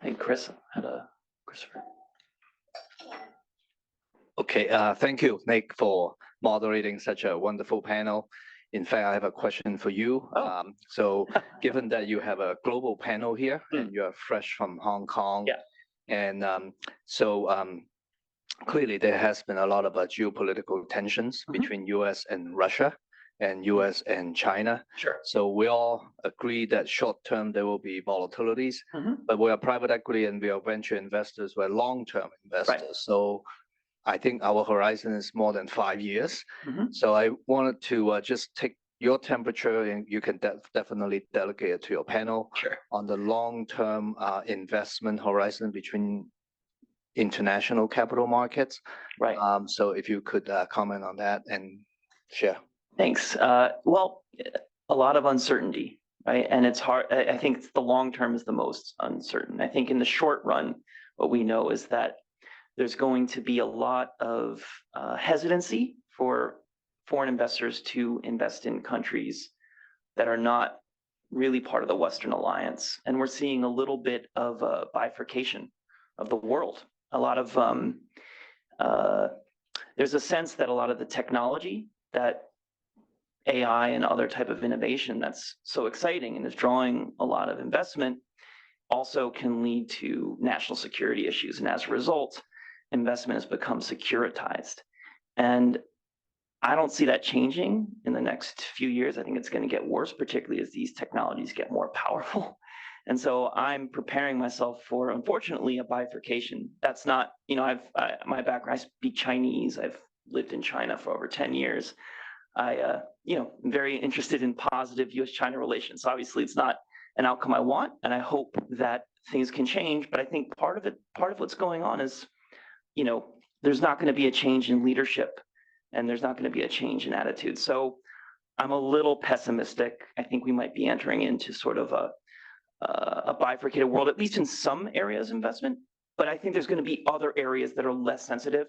Hey, Chris had a Christopher. Okay, thank you, Nick, for moderating such a wonderful panel. In fact, I have a question for you. Oh. So given that you have a global panel here and you're fresh from Hong Kong, and clearly there has been a lot of geopolitical tensions between US and Russia and US and China. Sure. So we all agree that short term there will be volatilities, but we are private equity and we are venture investors, we're long-term investors. Right. So I think our horizon is more than 5 years. So I wanted to just take your temperature, and you can definitely delegate it to your panel on the long-term investment horizon between international capital markets. Right. So if you could comment on that and share. Thanks. Well, a lot of uncertainty, right? And it's hard. I think the long term is the most uncertain. I think in the short run, what we know is that there's going to be a lot of hesitancy for foreign investors to invest in countries that are not really part of the Western alliance. And we're seeing a little bit of a bifurcation of the world. A lot of, there's a sense that a lot of the technology that AI and other type of innovation that's so exciting and is drawing a lot of investment also can lead to national security issues. And as a result, investment has become securitized. And I don't see that changing in the next few years. I think it's going to get worse, particularly as these technologies get more powerful. And so I'm preparing myself for, unfortunately, a bifurcation. That's not, my background, I speak Chinese. I've lived in China for over 10 years. I'm very interested in positive US-China relations. Obviously, it's not an outcome I want, and I hope that things can change. But I think part of what's going on is, there's not going to be a change in leadership, and there's not going to be a change in attitude. So I'm a little pessimistic. I think we might be entering into sort of a bifurcated world, at least in some areas of investment. But I think there's going to be other areas that are less sensitive.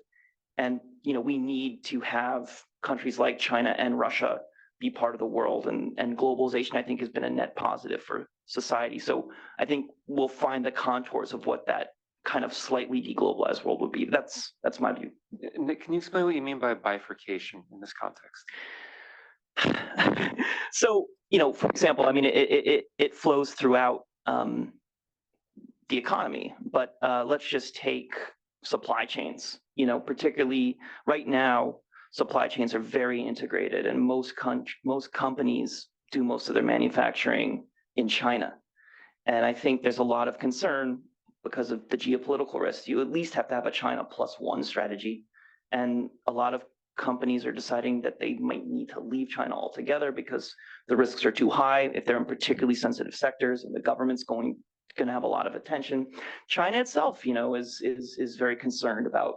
And, we need to have countries like China and Russia be part of the world. And globalization, I think, has been a net positive for society. So I think we'll find the contours of what that kind of slightly deglobalized world would be. That's my view. Nick, can you explain what you mean by bifurcation in this context? So, for example, I mean, it flows throughout the economy, but let's just take supply chains. Particularly right now, supply chains are very integrated, and most companies do most of their manufacturing in China. And I think there's a lot of concern because of the geopolitical risks. You at least have to have a China +1 strategy. And a lot of companies are deciding that they might need to leave China altogether because the risks are too high if they're in particularly sensitive sectors and the government's going to have a lot of attention. China itself, is very concerned about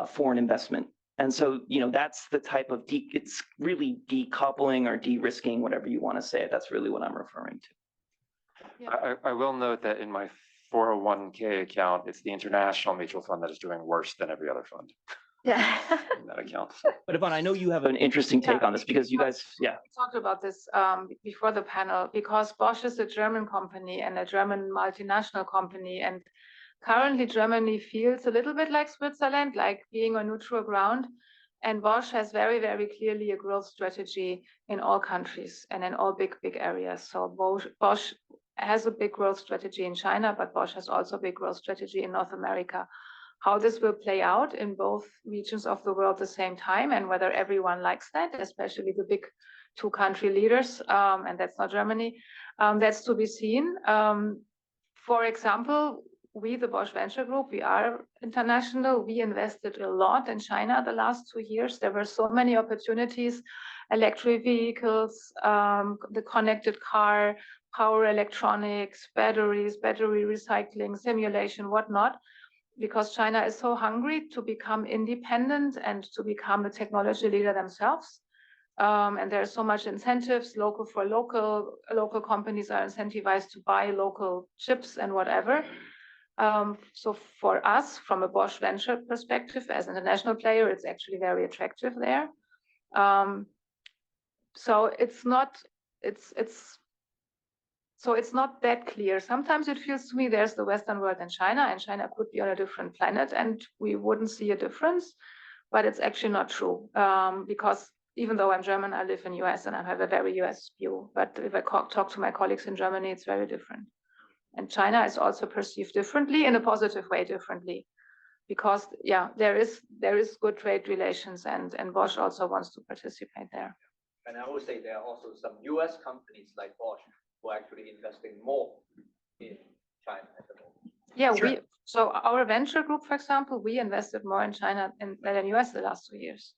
foreign investment. And so, that's the type of, it's really decoupling or de-risking, whatever you want to say. That's really what I'm referring to. Yeah. I will note that in my 401k account, it's the international mutual fund that is doing worse than every other fund. Yeah. That accounts. But Yvonne, I know you have an interesting take on this because you guys, yeah. We talked about this before the panel because Bosch is a German company and a German multinational company. And currently Germany feels a little bit like Switzerland, like being on neutral ground. And Bosch has very, very clearly a growth strategy in all countries and in all big areas. So Bosch has a big growth strategy in China, but Bosch has also a big growth strategy in North America. How this will play out in both regions of the world at the same time and whether everyone likes that, especially the big 2-country leaders, and that's not Germany, that's to be seen. For example, we, the Bosch Venture Group, we are international. We invested a lot in China the last 2 years. There were so many opportunities, electric vehicles, the connected car, power electronics, batteries, battery recycling, simulation, whatnot. Because China is so hungry to become independent and to become a technology leader themselves. And there's so much incentives, local for local. Local companies are incentivized to buy local chips and whatever. So for us, from a Bosch Venture perspective, as an international player, it's actually very attractive there. So it's not that clear. Sometimes it feels to me there's the Western world and China could be on a different planet and we wouldn't see a difference, but it's actually not true. Because even though I'm German, I live in US and I have a very US view. But if I talk to my colleagues in Germany, it's very different. And China is also perceived differently, in a positive way differently. Because yeah, there is good trade relations and Bosch also wants to participate there. And I would say there are also some US companies like Bosch who are actually investing more in China at the moment. Yeah, Sure. so our venture group, for example, we invested more in China than in US the last 2 years.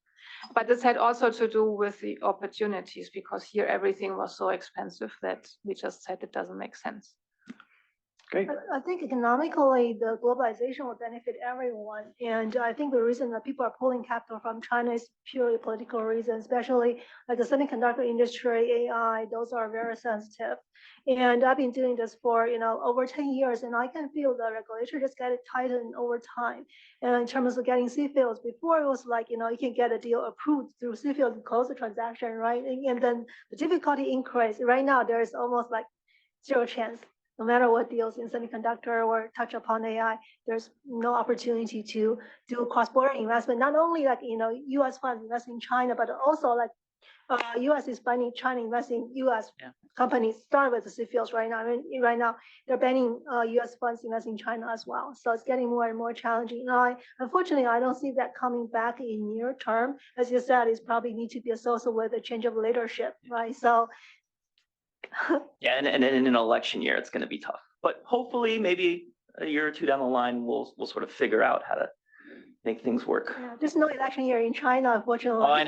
But this had also to do with the opportunities because here everything was so expensive that we just said it doesn't make sense. Great. I think economically, the globalization will benefit everyone. And I think the reason that people are pulling capital from China is purely political reasons, especially like the semiconductor industry, AI, those are very sensitive. And I've been doing this for, over 10 years, and I can feel the regulation just get tightened over time. And in terms of getting C-fields, before it was like, you can get a deal approved through C-fields and close the transaction, right? And then the difficulty increased. Right now, there's almost like 0 chance. No matter what deals in semiconductor or touch upon AI, there's no opportunity to do cross-border investment. Not only like, US funds invest in China, but also like US is banning China investing US companies, start with the C-fields right now. I mean, right now they're banning US funds investing in China as well. So it's getting more and more challenging. Now, unfortunately, I don't see that coming back in near term. As you said, it's probably need to be associated with a change of leadership, right? So Yeah, and in an election year, it's going to be tough. But hopefully, maybe a year or 2 down the line, we'll sort of figure out how to make things work. yeah, there's no election year in China, unfortunately. Oh, I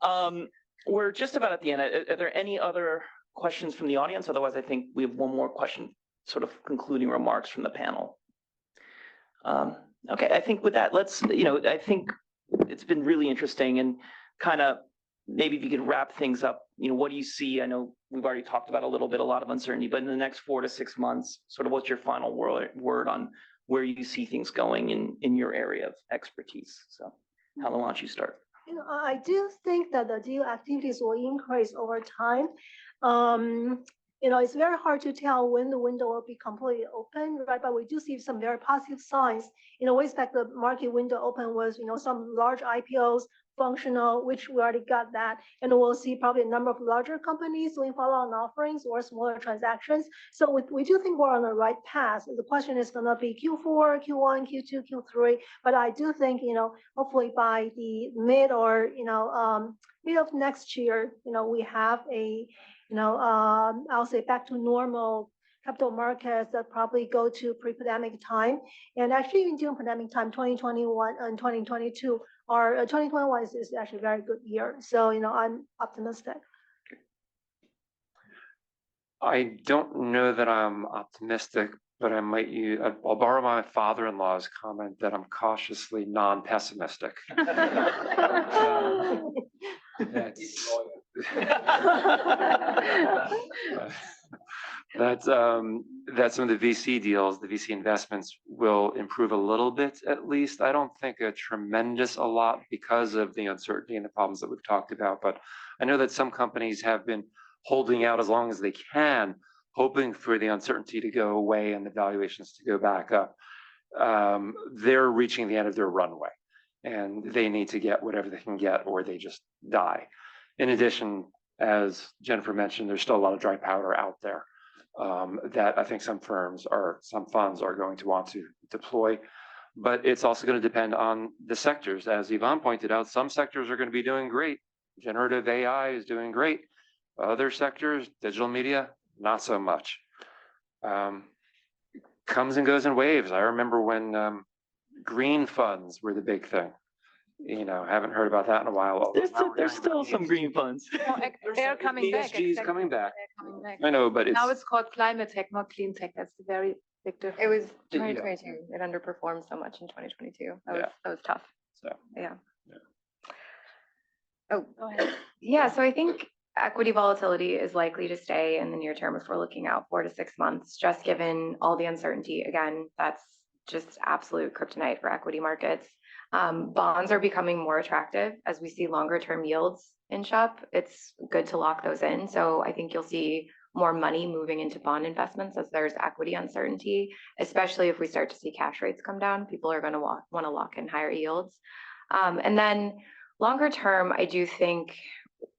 know. We're just about at the end. Are there any other questions from the audience? Otherwise, I think we have one more question, sort of concluding remarks from the panel. Okay, I think with that, I think it's been really interesting and kind of maybe if you could wrap things up, what do you see? I know we've already talked about a lot of uncertainty, but in the next 4 to 6 months, sort of what's your final word on where you see things going in your area of expertise? So Helen, why don't you start? I do think that the deal activities will increase over time. It's very hard to tell when the window will be completely open, right? But we do see some very positive signs. We expect the market window open was, some large IPOs, functional, which we already got that. And we'll see probably a number of larger companies doing follow-on offerings or smaller transactions. So we do think we're on the right path. The question is going to be Q4, Q1, Q2, Q3. But I do think, hopefully by the mid of next year, we have a, I'll say back to normal capital markets that probably go to pre-pandemic time. And actually even during pandemic time, 2021 and 2022, or 2021 is actually a very good year. So, I'm optimistic. I don't know that I'm optimistic, but I'll borrow my father-in-law's comment that I'm cautiously non-pessimistic. that some of the VC deals, the VC investments will improve a little bit at least. I don't think a tremendous a lot because of the uncertainty and the problems that we've talked about. But I know that some companies have been holding out as long as they can, hoping for the uncertainty to go away and the valuations to go back up. They're reaching the end of their runway and they need to get whatever they can get or they just die. In addition, as Jennifer mentioned, there's still a lot of dry powder out there that I think some funds are going to want to deploy. But it's also going to depend on the sectors. As Yvonne pointed out, some sectors are going to be doing great. Generative AI is doing great. Other sectors, digital media, not so much. Comes and goes in waves. I remember when green funds were the big thing. You know, haven't heard about that in a while. There's still some green funds. They're coming back. ESG is coming back. They're coming back. I know, but Now it's called climate tech, not clean tech. That's the very big difference. It was Yeah. 2022. It underperformed so much in 2022. Yeah. That was tough. So. Yeah. Yeah. Oh, Go ahead. yeah. So I think equity volatility is likely to stay in the near term if we're looking out 4 to 6 months, just given all the uncertainty. Again, that's just absolute kryptonite for equity markets. Bonds are becoming more attractive as we see longer term yields inch up. It's good to lock those in. So I think you'll see more money moving into bond investments as there's equity uncertainty, especially if we start to see cash rates come down. People are going to want to lock in higher yields. And then longer term, I do think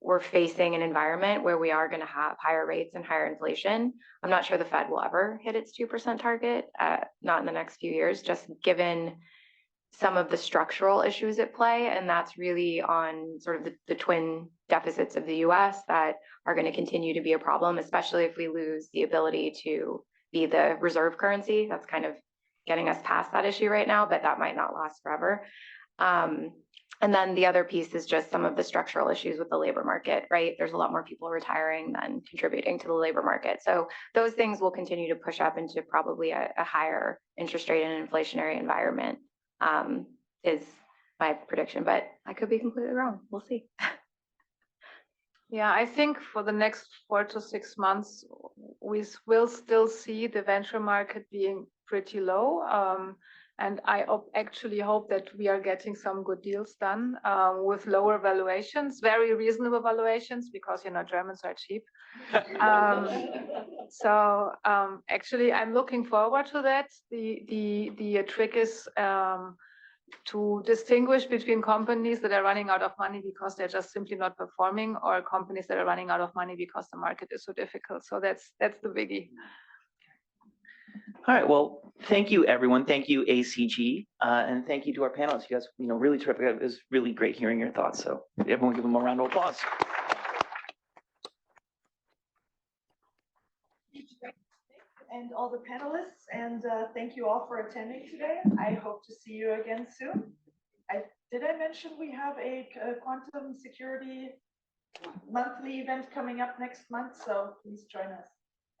we're facing an environment where we are going to have higher rates and higher inflation. I'm not sure the Fed will ever hit its 2% target, not in the next few years, just given some of the structural issues at play. And that's really on sort of the twin deficits of the US that are going to continue to be a problem, especially if we lose the ability to be the reserve currency. That's kind of getting us past that issue right now, but that might not last forever. And then the other piece is just some of the structural issues with the labor market, right? There's a lot more people retiring than contributing to the labor market. So those things will continue to push up into probably a higher interest rate and inflationary environment, is my prediction, but I could be completely wrong. We'll see. Yeah, I think for the next 4 to 6 months, we will still see the venture market being pretty low. And I actually hope that we are getting some good deals done with lower valuations, very reasonable valuations, because, you know, Germans are cheap. So actually, I'm looking forward to that. The trick is to distinguish between companies that are running out of money because they're just simply not performing, or companies that are running out of money because the market is so difficult. So that's the biggie. All right. Well, thank you, everyone. Thank you, ACG, and thank you to our panelists. You guys, really terrific. It was really great hearing your thoughts. So everyone, give them a round of applause. And all the panelists, and thank you all for attending today. I hope to see you again soon. Did I mention we have a quantum security monthly event coming up next month? So please join us.